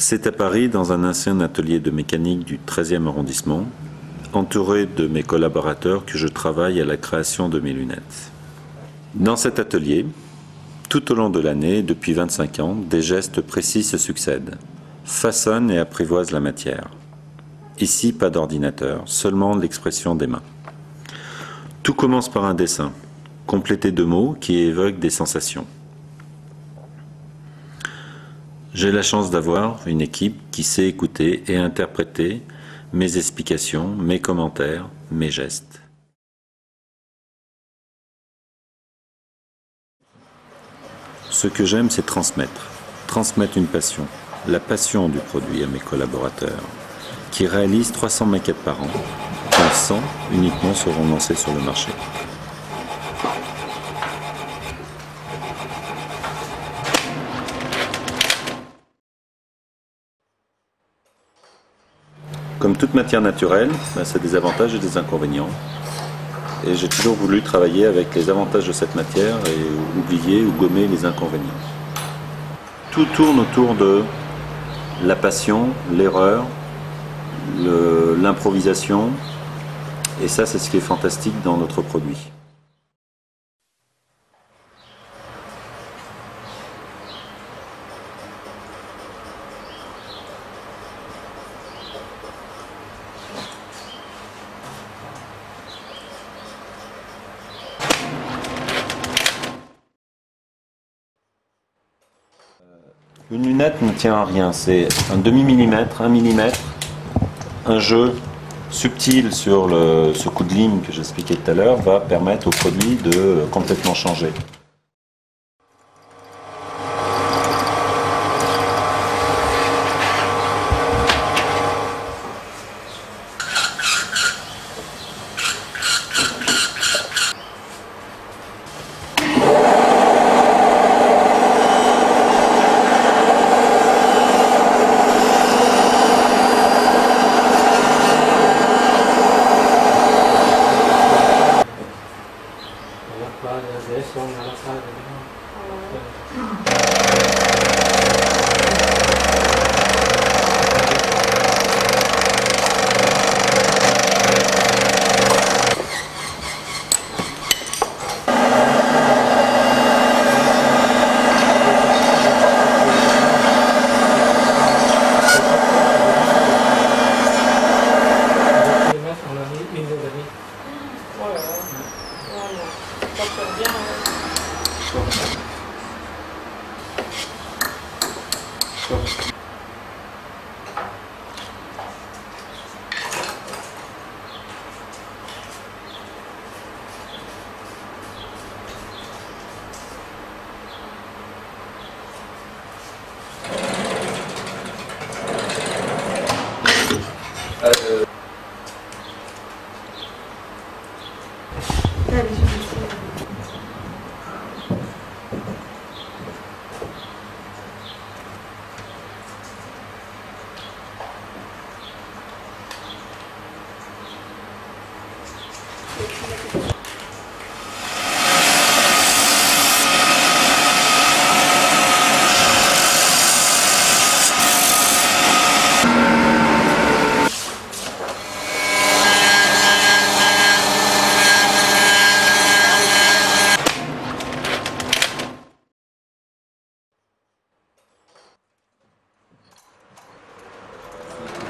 C'est à Paris, dans un ancien atelier de mécanique du 13e arrondissement, entouré de mes collaborateurs, que je travaille à la création de mes lunettes. Dans cet atelier, tout au long de l'année, depuis 25 ans, des gestes précis se succèdent, façonnent et apprivoisent la matière. Ici, pas d'ordinateur, seulement l'expression des mains. Tout commence par un dessin, complété de mots qui évoquent des sensations. J'ai la chance d'avoir une équipe qui sait écouter et interpréter mes explications, mes commentaires, mes gestes. Ce que j'aime, c'est transmettre une passion, la passion du produit à mes collaborateurs, qui réalisent 300 maquettes par an, dont 100 uniquement seront lancées sur le marché. Comme toute matière naturelle, ça a des avantages et des inconvénients. Et j'ai toujours voulu travailler avec les avantages de cette matière et oublier ou gommer les inconvénients. Tout tourne autour de la passion, l'erreur, l'improvisation. Et ça, c'est ce qui est fantastique dans notre produit. Une lunette ne tient à rien, c'est un demi-millimètre, 1 millimètre, un jeu subtil sur ce coup de lime que j'expliquais tout à l'heure va permettre au produit de complètement changer.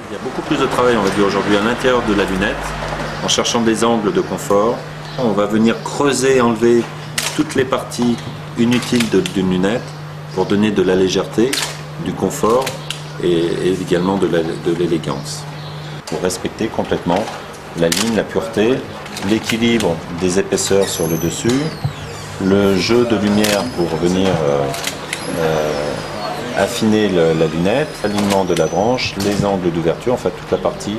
Il y a beaucoup plus de travail, on va dire, aujourd'hui à l'intérieur de la lunette, en cherchant des angles de confort. On va venir creuser, enlever toutes les parties inutiles d'une lunette pour donner de la légèreté, du confort et également de l'élégance. Pour respecter complètement la ligne, la pureté, l'équilibre des épaisseurs sur le dessus, le jeu de lumière pour venir affiner la lunette, l'alignement de la branche, les angles d'ouverture, enfin toute la partie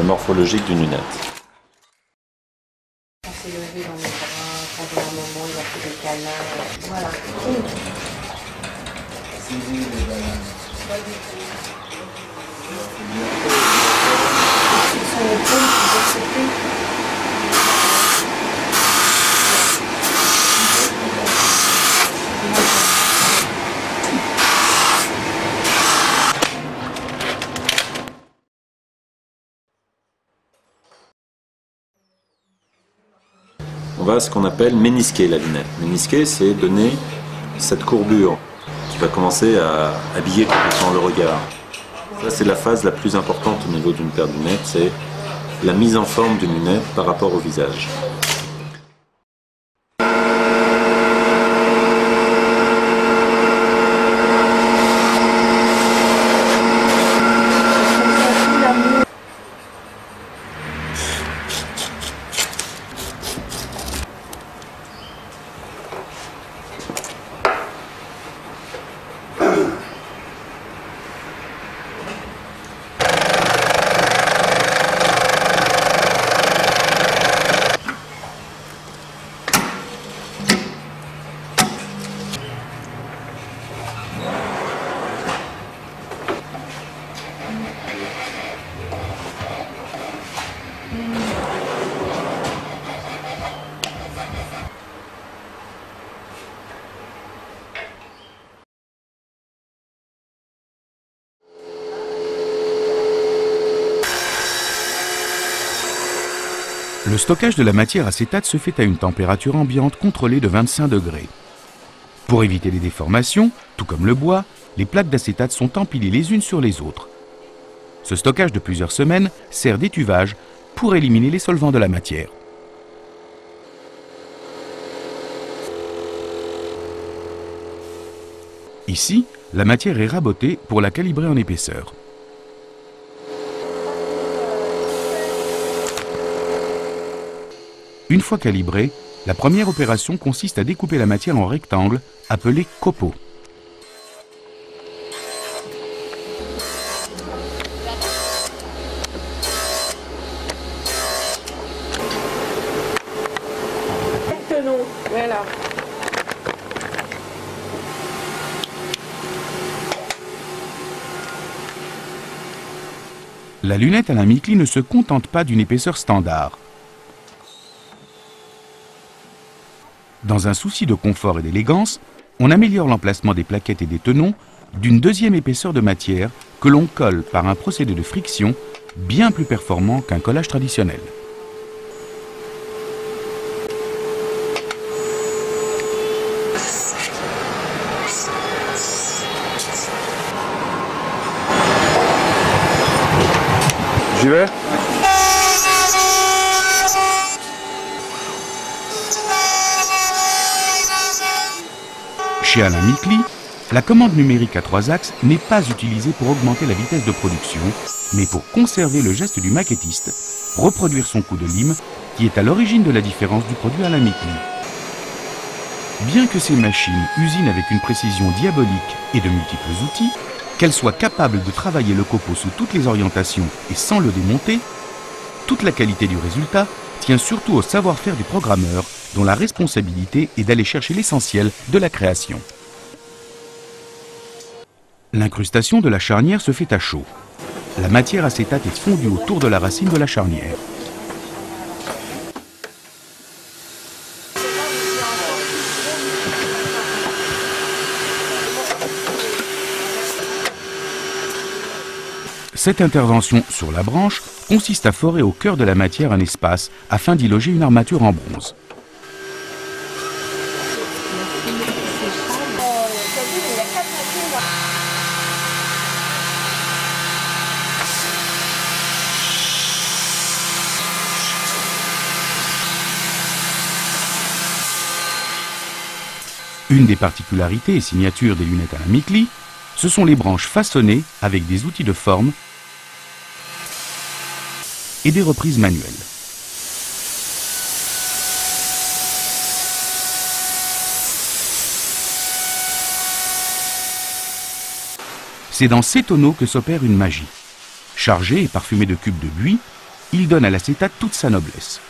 morphologique d'une lunette. On s'est levé dans mes bras, pendant un moment il a fait des câlins, voilà. Ce sont les paumes qui vont sauter. on va ce qu'on appelle ménisquer la lunette. Ménisquer, c'est donner cette courbure qui va commencer à habiller complètement le regard. Ça, c'est la phase la plus importante au niveau d'une paire de lunettes, c'est la mise en forme d'une lunette par rapport au visage. Le stockage de la matière acétate se fait à une température ambiante contrôlée de 25 degrés. Pour éviter les déformations, tout comme le bois, les plaques d'acétate sont empilées les unes sur les autres. Ce stockage de plusieurs semaines sert d'étuvage pour éliminer les solvants de la matière. Ici, la matière est rabotée pour la calibrer en épaisseur. Une fois calibrée, la première opération consiste à découper la matière en rectangles, appelés copeaux. Voilà. La lunette à la Mikli ne se contente pas d'une épaisseur standard. Dans un souci de confort et d'élégance, on améliore l'emplacement des plaquettes et des tenons d'une deuxième épaisseur de matière que l'on colle par un procédé de friction bien plus performant qu'un collage traditionnel. J'y vais ? Chez Alain Mikli, la commande numérique à 3 axes n'est pas utilisée pour augmenter la vitesse de production, mais pour conserver le geste du maquettiste, reproduire son coup de lime, qui est à l'origine de la différence du produit Alain Mikli. Bien que ces machines usinent avec une précision diabolique et de multiples outils, qu'elles soient capables de travailler le copeau sous toutes les orientations et sans le démonter, toute la qualité du résultat tient surtout au savoir-faire du programmeur, dont la responsabilité est d'aller chercher l'essentiel de la création. L'incrustation de la charnière se fait à chaud. La matière acétate est fondue autour de la racine de la charnière. Cette intervention sur la branche consiste à forer au cœur de la matière un espace afin d'y loger une armature en bronze. Une des particularités et signatures des lunettes Alain Mikli, ce sont les branches façonnées avec des outils de forme et des reprises manuelles. C'est dans ces tonneaux que s'opère une magie. Chargé et parfumé de cubes de buis, il donne à l'acétate toute sa noblesse.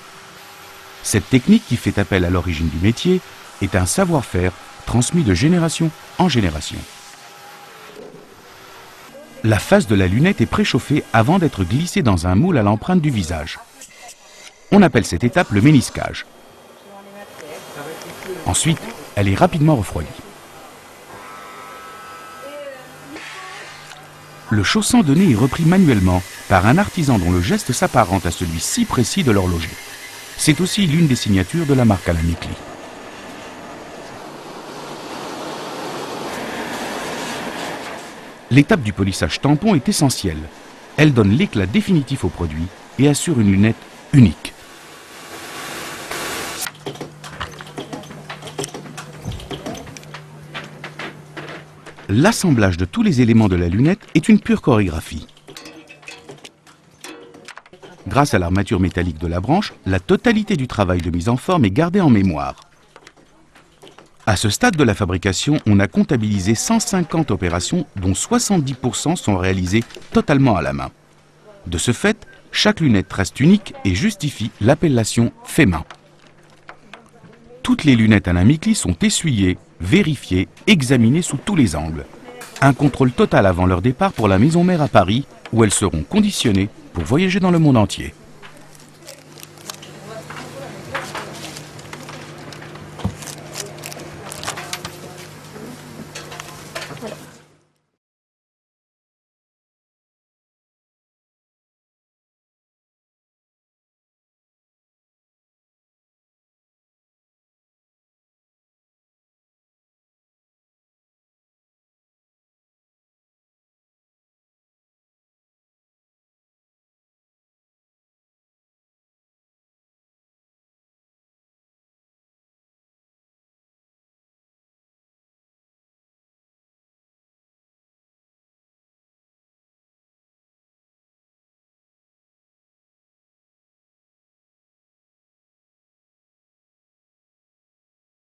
Cette technique qui fait appel à l'origine du métier est un savoir-faire transmis de génération en génération. La face de la lunette est préchauffée avant d'être glissée dans un moule à l'empreinte du visage. On appelle cette étape le ménisquage. Ensuite, elle est rapidement refroidie. Le chaussant de nez est repris manuellement par un artisan dont le geste s'apparente à celui si précis de l'horloger. C'est aussi l'une des signatures de la marque Alain Micli. L'étape du polissage tampon est essentielle. Elle donne l'éclat définitif au produit et assure une lunette unique. L'assemblage de tous les éléments de la lunette est une pure chorégraphie. Grâce à l'armature métallique de la branche, la totalité du travail de mise en forme est gardée en mémoire. À ce stade de la fabrication, on a comptabilisé 150 opérations dont 70% sont réalisées totalement à la main. De ce fait, chaque lunette reste unique et justifie l'appellation fait main. Toutes les lunettes Alain Micli sont essuyées, vérifiées, examinées sous tous les angles. Un contrôle total avant leur départ pour la maison mère à Paris, où elles seront conditionnées pour voyager dans le monde entier.